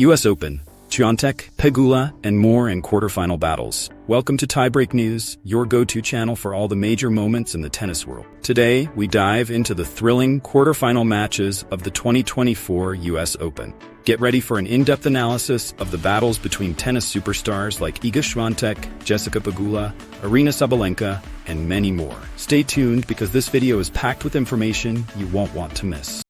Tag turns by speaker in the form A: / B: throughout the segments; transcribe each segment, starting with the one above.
A: US Open, Swiatek, Pegula, and more in quarterfinal battles. Welcome to Tiebreak News, your go-to channel for all the major moments in the tennis world. Today, we dive into the thrilling quarterfinal matches of the 2024 US Open. Get ready for an in-depth analysis of the battles between tennis superstars like Iga Swiatek, Jessica Pegula, Aryna Sabalenka, and many more. Stay tuned because this video is packed with information you won't want to miss.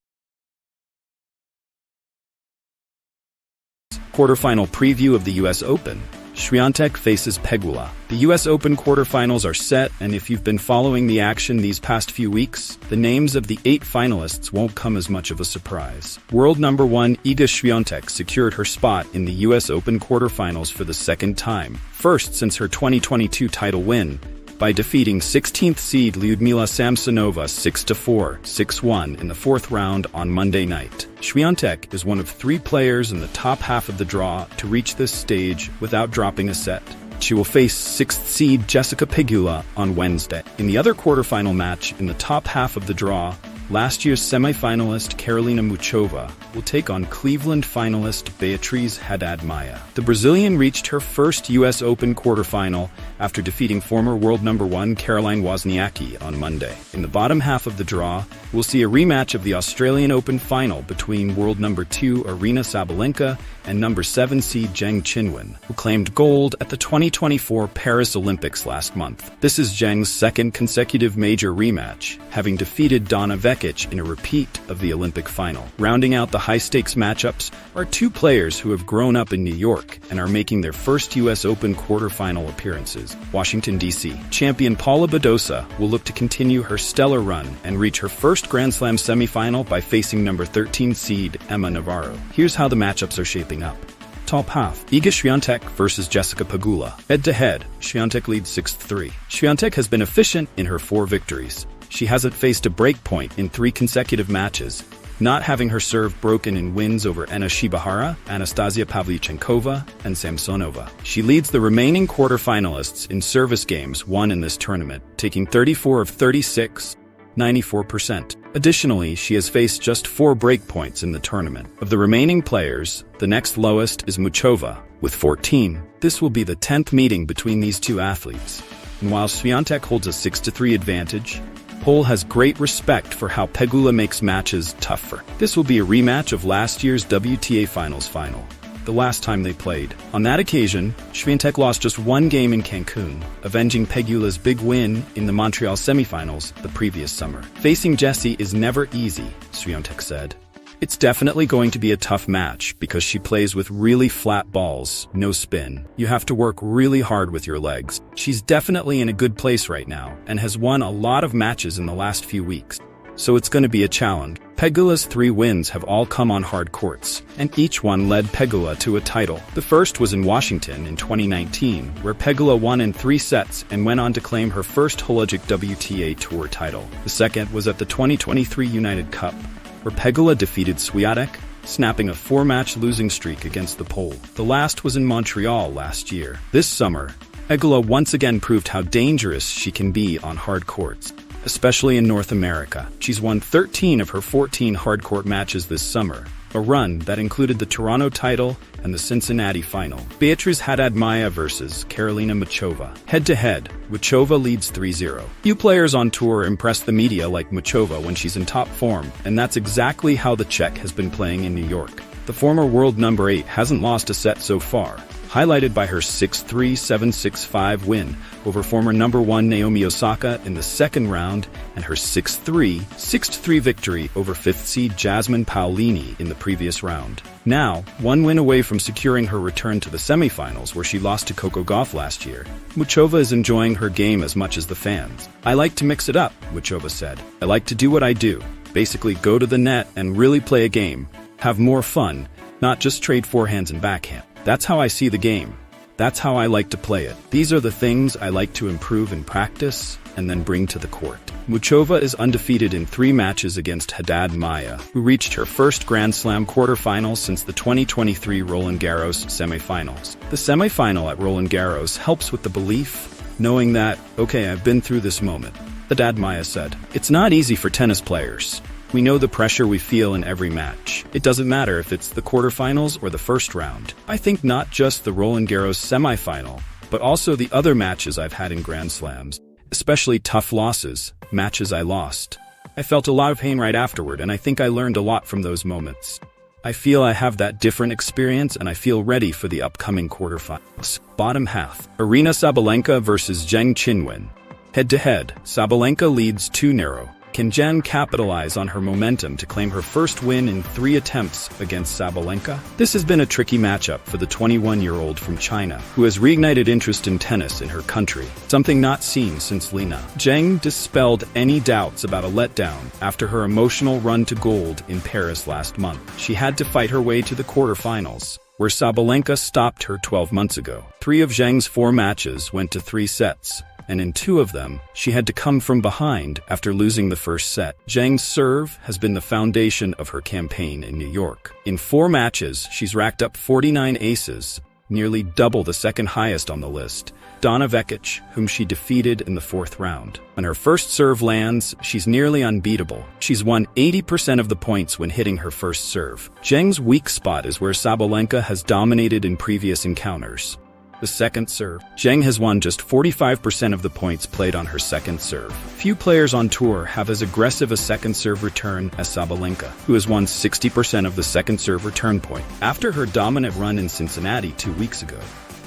A: Quarterfinal preview of the US Open. Swiatek faces Pegula. The US Open quarterfinals are set, and if you've been following the action these past few weeks, the names of the 8 finalists won't come as much of a surprise. World number 1 Iga Swiatek secured her spot in the US Open quarterfinals for the second time, first since her 2022 title win, by defeating 16th seed Lyudmila Samsonova 6-4, 6-1 in the 4th round on Monday night. Swiatek is one of 3 players in the top half of the draw to reach this stage without dropping a set. She will face 6th seed Jessica Pegula on Wednesday. In the other quarterfinal match in the top half of the draw, last year's semifinalist Karolina Muchova will take on Cleveland finalist Beatriz Haddad Maia. The Brazilian reached her first US Open quarterfinal after defeating former world number 1 Caroline Wozniacki on Monday. In the bottom half of the draw, we'll see a rematch of the Australian Open final between world number 2 Aryna Sabalenka and number 7 seed Zheng Qinwen, who claimed gold at the 2024 Paris Olympics last month. This is Zheng's second consecutive major rematch, having defeated Donna Vekic in a repeat of the Olympic final. Rounding out the high-stakes matchups are 2 players who have grown up in New York and are making their first US Open quarterfinal appearances. Washington, D.C. champion Paula Badosa will look to continue her stellar run and reach her first Grand Slam semifinal by facing number 13 seed Emma Navarro. Here's how the matchups are shaping up. Top half, Iga Swiatek versus Jessica Pegula. Head-to-head, Swiatek leads 6-3. Swiatek has been efficient in her 4 victories. She hasn't faced a break point in 3 consecutive matches, not having her serve broken in wins over Anna Shibahara, Anastasia Pavlyuchenkova, and Samsonova. She leads the remaining quarterfinalists in service games won in this tournament, taking 34 of 36, 94%. Additionally, she has faced just 4 break points in the tournament. Of the remaining players, the next lowest is Muchova, with 14. This will be the 10th meeting between these 2 athletes. And while Swiatek holds a 6-3 advantage, Pole has great respect for how Pegula makes matches tougher. This will be a rematch of last year's WTA Finals final, the last time they played. On that occasion, Swiatek lost just 1 game in Cancun, avenging Pegula's big win in the Montreal semifinals the previous summer. Facing Jessie is never easy, Swiatek said. It's definitely going to be a tough match because she plays with really flat balls, no spin. You have to work really hard with your legs. She's definitely in a good place right now and has won a lot of matches in the last few weeks, so it's going to be a challenge. Pegula's 3 wins have all come on hard courts, and each one led Pegula to a title. The first was in Washington in 2019, where Pegula won in 3 sets and went on to claim her first holistic WTA Tour title. The second was at the 2023 United Cup, where Pegula defeated Swiatek, snapping a 4-match losing streak against the Pole. The last was in Montreal last year. This summer, Pegula once again proved how dangerous she can be on hard courts, especially in North America. She's won 13 of her 14 hard-court matches this summer, a run that included the Toronto title and the Cincinnati final. Beatriz Haddad Maia versus Karolina Muchova. Head-to-head, Muchova leads 3-0. Few players on tour impress the media like Muchova when she's in top form, and that's exactly how the Czech has been playing in New York. The former world number 8 hasn't lost a set so far, highlighted by her 6-3, 7-6-5 win over former number 1 Naomi Osaka in the second round and her 6-3, 6-3 victory over 5th seed Jasmine Paolini in the previous round. Now, 1 win away from securing her return to the semifinals where she lost to Coco Gauff last year, Muchova is enjoying her game as much as the fans. "I like to mix it up," Muchova said. "I like to do what I do, basically go to the net and really play a game, have more fun, not just trade forehands and backhand. That's how I see the game. That's how I like to play it. These are the things I like to improve in practice and then bring to the court." Muchova is undefeated in 3 matches against Haddad Maia, who reached her first Grand Slam quarterfinals since the 2023 Roland Garros semifinals. The semifinal at Roland Garros helps with the belief, knowing that, okay, I've been through this moment, Haddad Maia said. "It's not easy for tennis players. We know the pressure we feel in every match. It doesn't matter if it's the quarterfinals or the first round. I think not just the Roland Garros semifinal, but also the other matches I've had in Grand Slams, especially tough losses, matches I lost. I felt a lot of pain right afterward, and I think I learned a lot from those moments. I feel I have that different experience, and I feel ready for the upcoming quarterfinals. Bottom half. Aryna Sabalenka versus Zheng Qinwen. Head-to-head, Sabalenka leads 2-0. Can Zheng capitalize on her momentum to claim her first win in 3 attempts against Sabalenka? This has been a tricky matchup for the 21-year-old from China, who has reignited interest in tennis in her country, something not seen since Lina. Zheng dispelled any doubts about a letdown after her emotional run to gold in Paris last month. She had to fight her way to the quarterfinals, where Sabalenka stopped her 12 months ago. 3 of Zheng's 4 matches went to 3 sets, and in 2 of them, she had to come from behind after losing the first set. Zheng's serve has been the foundation of her campaign in New York. In 4 matches, she's racked up 49 aces, nearly double the second highest on the list, Donna Vekic, whom she defeated in the 4th round. When her first serve lands, she's nearly unbeatable. She's won 80% of the points when hitting her first serve. Zheng's weak spot is where Sabalenka has dominated in previous encounters. The second serve. Zheng has won just 45% of the points played on her second serve. Few players on tour have as aggressive a second serve return as Sabalenka, who has won 60% of the second serve return point. After her dominant run in Cincinnati 2 weeks ago,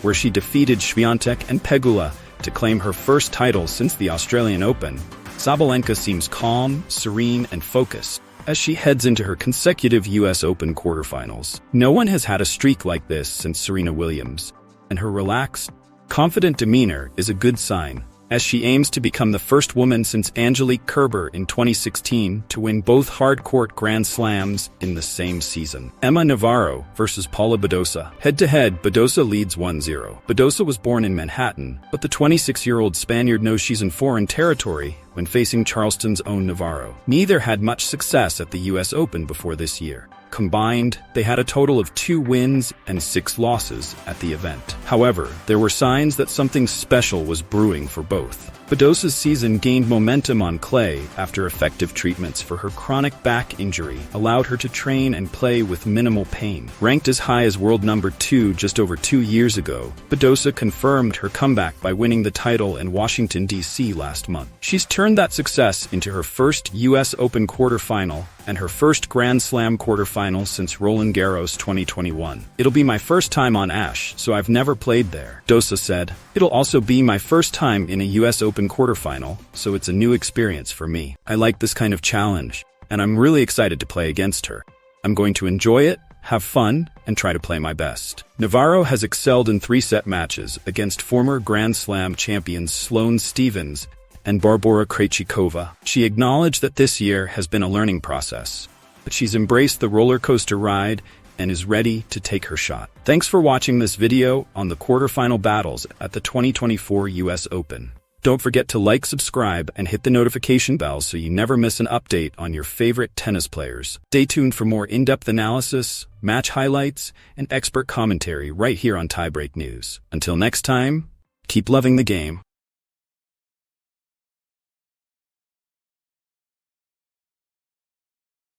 A: where she defeated Swiatek and Pegula to claim her first title since the Australian Open, Sabalenka seems calm, serene, and focused as she heads into her consecutive US Open quarterfinals. No one has had a streak like this since Serena Williams, and her relaxed, confident demeanor is a good sign, as she aims to become the first woman since Angelique Kerber in 2016 to win both hard-court Grand Slams in the same season. Emma Navarro versus Paula Badosa. Head-to-head, Badosa leads 1-0. Badosa was born in Manhattan, but the 26-year-old Spaniard knows she's in foreign territory when facing Charleston's own Navarro. Neither had much success at the US Open before this year. Combined, they had a total of 2 wins and 6 losses at the event. However, there were signs that something special was brewing for both. Badosa's season gained momentum on clay after effective treatments for her chronic back injury allowed her to train and play with minimal pain. Ranked as high as world number 2 just over 2 years ago, Badosa confirmed her comeback by winning the title in Washington, D.C. last month. She's turned that success into her first US Open quarterfinal and her first Grand Slam quarterfinal since Roland Garros 2021. It'll be my first time on Ash, so I've never played there, Badosa said. It'll also be my first time in a US Open quarterfinal, so it's a new experience for me. I like this kind of challenge, and I'm really excited to play against her. I'm going to enjoy it, have fun, and try to play my best. Navarro has excelled in 3-set matches against former Grand Slam champions Sloane Stephens and Barbora Krejcikova. She acknowledged that this year has been a learning process, but she's embraced the roller coaster ride and is ready to take her shot. Thanks for watching this video on the quarterfinal battles at the 2024 US Open. Don't forget to like, subscribe, and hit the notification bell so you never miss an update on your favorite tennis players. Stay tuned for more in-depth analysis, match highlights, and expert commentary right here on Tiebreak News. Until next time, keep loving the game.